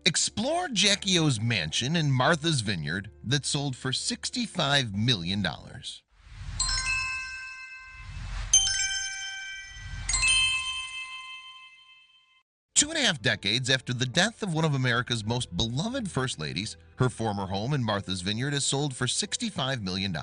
Explore Jackie O's mansion in Martha's Vineyard that sold for $65 million. 2.5 decades after the death of one of America's most beloved first ladies, her former home in Martha's Vineyard has sold for $65 million.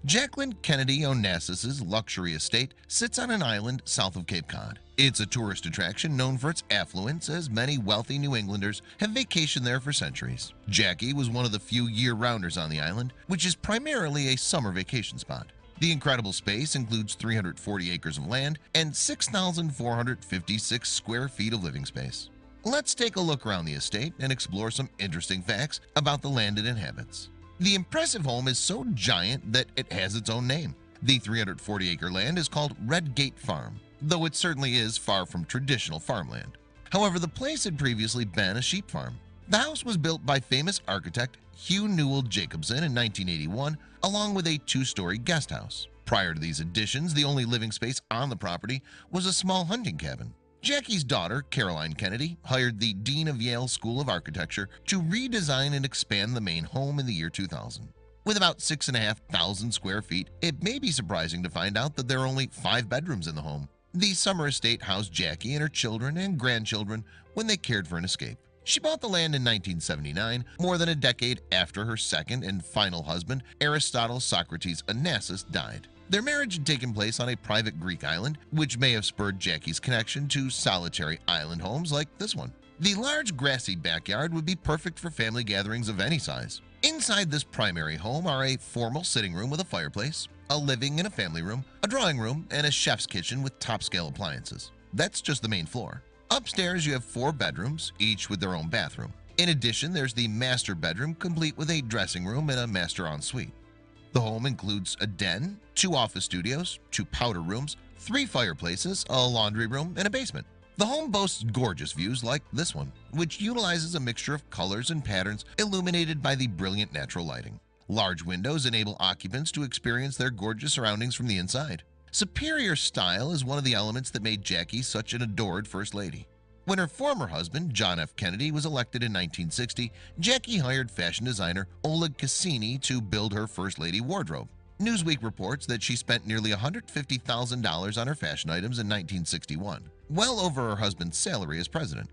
Jacqueline Kennedy Onassis' luxury estate sits on an island south of Cape Cod. It's a tourist attraction known for its affluence, as many wealthy New Englanders have vacationed there for centuries. Jackie was one of the few year-rounders on the island, which is primarily a summer vacation spot. The incredible space includes 340 acres of land and 6,456 square feet of living space. Let's take a look around the estate and explore some interesting facts about the land it inhabits. The impressive home is so giant that it has its own name. The 340-acre land is called Red Gate Farm, though it certainly is far from traditional farmland. However, the place had previously been a sheep farm. The house was built by famous architect Hugh Newell Jacobson in 1981, along with a 2-story guest house. Prior to these additions, the only living space on the property was a small hunting cabin. Jackie's daughter, Caroline Kennedy, hired the Dean of Yale School of Architecture to redesign and expand the main home in the year 2000. With about 6,500 square feet, it may be surprising to find out that there are only 5 bedrooms in the home. The summer estate housed Jackie and her children and grandchildren when they cared for an escape. She bought the land in 1979, more than a decade after her second and final husband, Aristotle Socrates Onassis, died. Their marriage had taken place on a private Greek island, which may have spurred Jackie's connection to solitary island homes like this one. The large grassy backyard would be perfect for family gatherings of any size. Inside this primary home are a formal sitting room with a fireplace, a living and a family room, a drawing room, and a chef's kitchen with top-scale appliances. That's just the main floor. Upstairs you have 4 bedrooms, each with their own bathroom. In addition, there's the master bedroom, complete with a dressing room and a master ensuite. The home includes a den, 2 office studios, 2 powder rooms, 3 fireplaces, a laundry room, and a basement. The home boasts gorgeous views like this one, which utilizes a mixture of colors and patterns illuminated by the brilliant natural lighting. Large windows enable occupants to experience their gorgeous surroundings from the inside. Superior style is one of the elements that made Jackie such an adored first lady. When her former husband, John F. Kennedy, was elected in 1960, Jackie hired fashion designer Oleg Cassini to build her First Lady wardrobe. Newsweek reports that she spent nearly $150,000 on her fashion items in 1961, well over her husband's salary as president.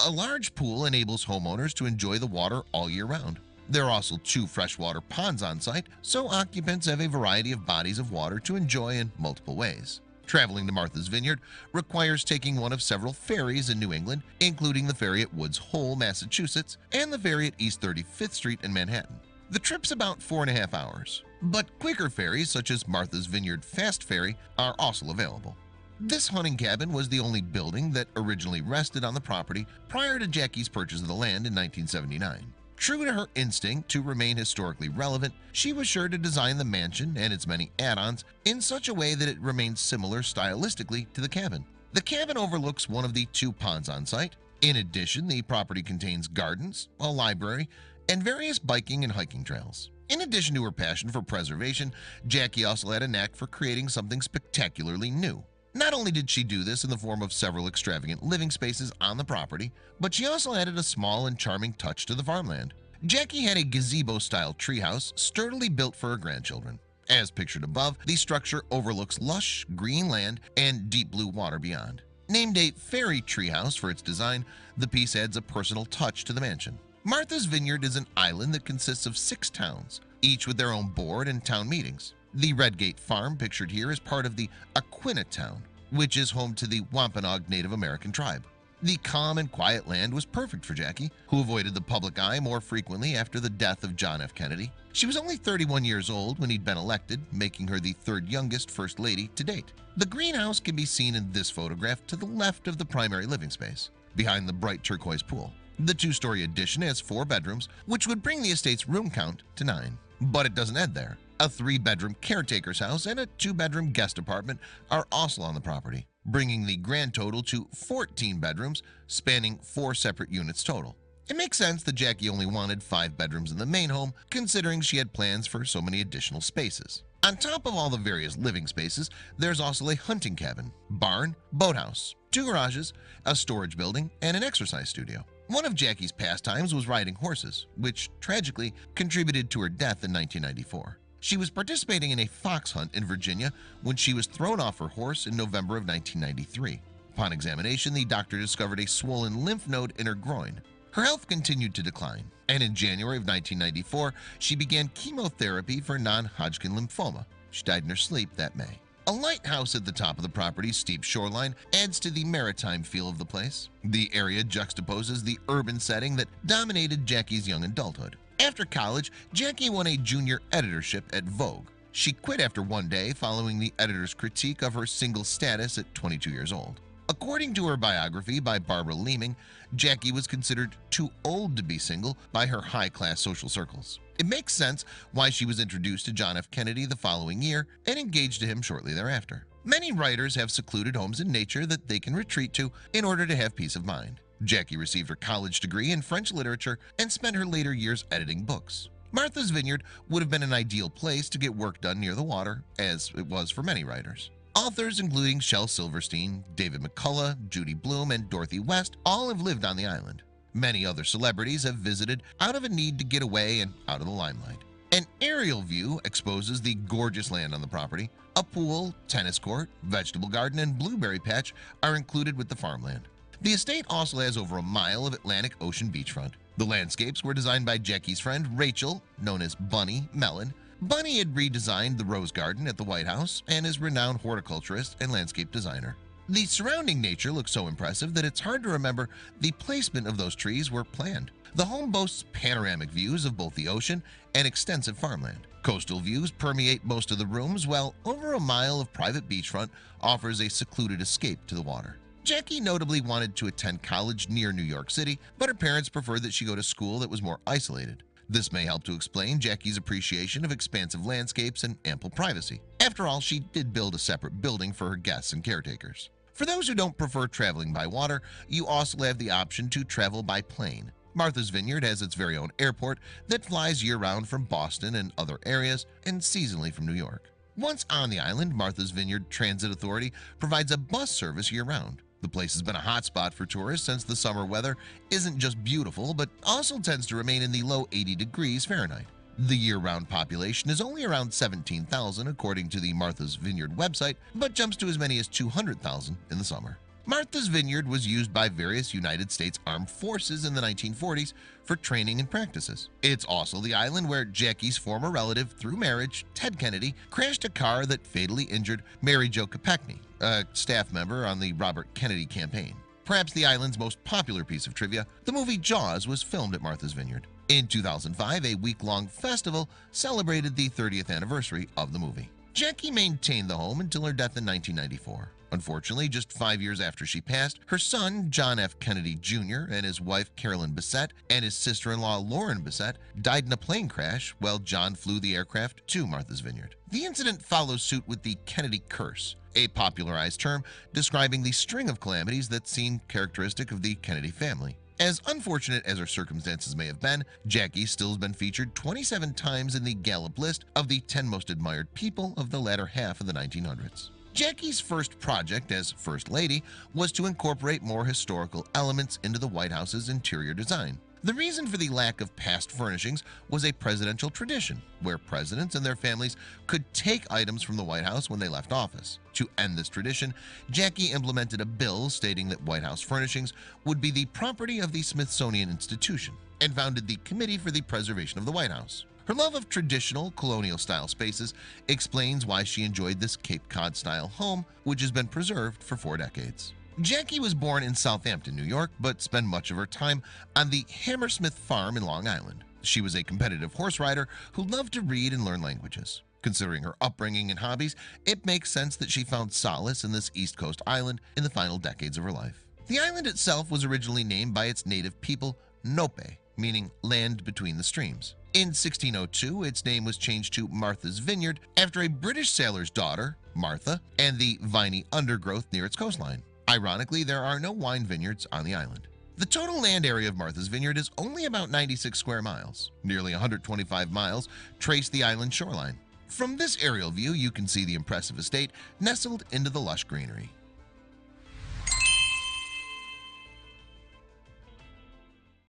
A large pool enables homeowners to enjoy the water all year round. There are also 2 freshwater ponds on site, so occupants have a variety of bodies of water to enjoy in multiple ways. Traveling to Martha's Vineyard requires taking one of several ferries in New England, including the ferry at Woods Hole, Massachusetts, and the ferry at East 35th Street in Manhattan. The trip's about 4.5 hours, but quicker ferries such as Martha's Vineyard Fast Ferry are also available. This hunting cabin was the only building that originally rested on the property prior to Jackie's purchase of the land in 1979. True to her instinct to remain historically relevant, she was sure to design the mansion and its many add-ons in such a way that it remains similar stylistically to the cabin. The cabin overlooks one of the 2 ponds on site. In addition, the property contains gardens, a library, and various biking and hiking trails. In addition to her passion for preservation, Jackie also had a knack for creating something spectacularly new. Not only did she do this in the form of several extravagant living spaces on the property, but she also added a small and charming touch to the farmland. Jackie had a gazebo-style treehouse sturdily built for her grandchildren. As pictured above, the structure overlooks lush green land and deep blue water beyond. Named a fairy treehouse for its design, the piece adds a personal touch to the mansion. Martha's Vineyard is an island that consists of 6 towns, each with their own board and town meetings. The Red Gate Farm pictured here is part of the Aquina town, which is home to the Wampanoag Native American tribe. The calm and quiet land was perfect for Jackie, who avoided the public eye more frequently after the death of John F. Kennedy. She was only 31 years old when he'd been elected, making her the 3rd youngest First Lady to date. The greenhouse can be seen in this photograph to the left of the primary living space, behind the bright turquoise pool. The 2-story addition has 4 bedrooms, which would bring the estate's room count to 9. But it doesn't end there. A 3-bedroom caretaker's house and a 2-bedroom guest apartment are also on the property, bringing the grand total to 14 bedrooms, spanning 4 separate units total. It makes sense that Jackie only wanted 5 bedrooms in the main home, considering she had plans for so many additional spaces. On top of all the various living spaces, there's also a hunting cabin, barn, boathouse, 2 garages, a storage building, and an exercise studio. One of Jackie's pastimes was riding horses, which tragically contributed to her death in 1994. She was participating in a fox hunt in Virginia when she was thrown off her horse in November of 1993. Upon examination, the doctor discovered a swollen lymph node in her groin. Her health continued to decline, and in January of 1994, she began chemotherapy for non-Hodgkin lymphoma. She died in her sleep that May. A lighthouse at the top of the property's steep shoreline adds to the maritime feel of the place. The area juxtaposes the urban setting that dominated Jackie's young adulthood. After college, Jackie won a junior editorship at Vogue. She quit after one day following the editor's critique of her single status at 22 years old. According to her biography by Barbara Leeming, Jackie was considered too old to be single by her high-class social circles. It makes sense why she was introduced to John F. Kennedy the following year and engaged to him shortly thereafter. Many writers have secluded homes in nature that they can retreat to in order to have peace of mind. Jackie received her college degree in French literature and spent her later years editing books. Martha's Vineyard would have been an ideal place to get work done near the water, as it was for many writers. Authors including Shel Silverstein, David McCullough, Judy Blume, and Dorothy West all have lived on the island. Many other celebrities have visited out of a need to get away and out of the limelight. An aerial view exposes the gorgeous land on the property. A pool, tennis court, vegetable garden, and blueberry patch are included with the farmland. The estate also has over a mile of Atlantic Ocean beachfront. The landscapes were designed by Jackie's friend Rachel, known as Bunny Mellon. Bunny had redesigned the Rose Garden at the White House and is a renowned horticulturist and landscape designer. The surrounding nature looks so impressive that it's hard to remember the placement of those trees were planned. The home boasts panoramic views of both the ocean and extensive farmland. Coastal views permeate most of the rooms, while over a mile of private beachfront offers a secluded escape to the water. Jackie notably wanted to attend college near New York City, but her parents preferred that she go to school that was more isolated. This may help to explain Jackie's appreciation of expansive landscapes and ample privacy. After all, she did build a separate building for her guests and caretakers. For those who don't prefer traveling by water, you also have the option to travel by plane. Martha's Vineyard has its very own airport that flies year-round from Boston and other areas, and seasonally from New York. Once on the island, Martha's Vineyard Transit Authority provides a bus service year-round. The place has been a hotspot for tourists since the summer weather isn't just beautiful, but also tends to remain in the low 80 degrees Fahrenheit. The year-round population is only around 17,000 according to the Martha's Vineyard website, but jumps to as many as 200,000 in the summer. Martha's Vineyard was used by various United States Armed Forces in the 1940s for training and practices. It's also the island where Jackie's former relative through marriage, Ted Kennedy, crashed a car that fatally injured Mary Jo Kopechne, a staff member on the Robert Kennedy campaign. Perhaps the island's most popular piece of trivia, the movie Jaws was filmed at Martha's Vineyard. In 2005, a week-long festival celebrated the 30th anniversary of the movie. Jackie maintained the home until her death in 1994. Unfortunately, just 5 years after she passed, her son, John F. Kennedy Jr., and his wife, Carolyn Bessette, and his sister-in-law, Lauren Bessette, died in a plane crash while John flew the aircraft to Martha's Vineyard. The incident follows suit with the Kennedy curse, a popularized term describing the string of calamities that seem characteristic of the Kennedy family. As unfortunate as her circumstances may have been, Jackie still has been featured 27 times in the Gallup list of the 10 most admired people of the latter half of the 1900s. Jackie's first project as First Lady was to incorporate more historical elements into the White House's interior design. The reason for the lack of past furnishings was a presidential tradition where presidents and their families could take items from the White House when they left office. To end this tradition, Jackie implemented a bill stating that White House furnishings would be the property of the Smithsonian Institution and founded the Committee for the Preservation of the White House. Her love of traditional colonial-style spaces explains why she enjoyed this Cape Cod-style home, which has been preserved for 4 decades. Jackie was born in Southampton, New York, but spent much of her time on the Hammersmith Farm in Long Island. She was a competitive horse rider who loved to read and learn languages. Considering her upbringing and hobbies, it makes sense that she found solace in this East Coast island in the final decades of her life. The island itself was originally named by its native people, Nope, meaning land between the streams. In 1602, its name was changed to Martha's Vineyard after a British sailor's daughter, Martha, and the viney undergrowth near its coastline. Ironically, there are no wine vineyards on the island. The total land area of Martha's Vineyard is only about 96 square miles. Nearly 125 miles trace the island shoreline. From this aerial view, you can see the impressive estate nestled into the lush greenery.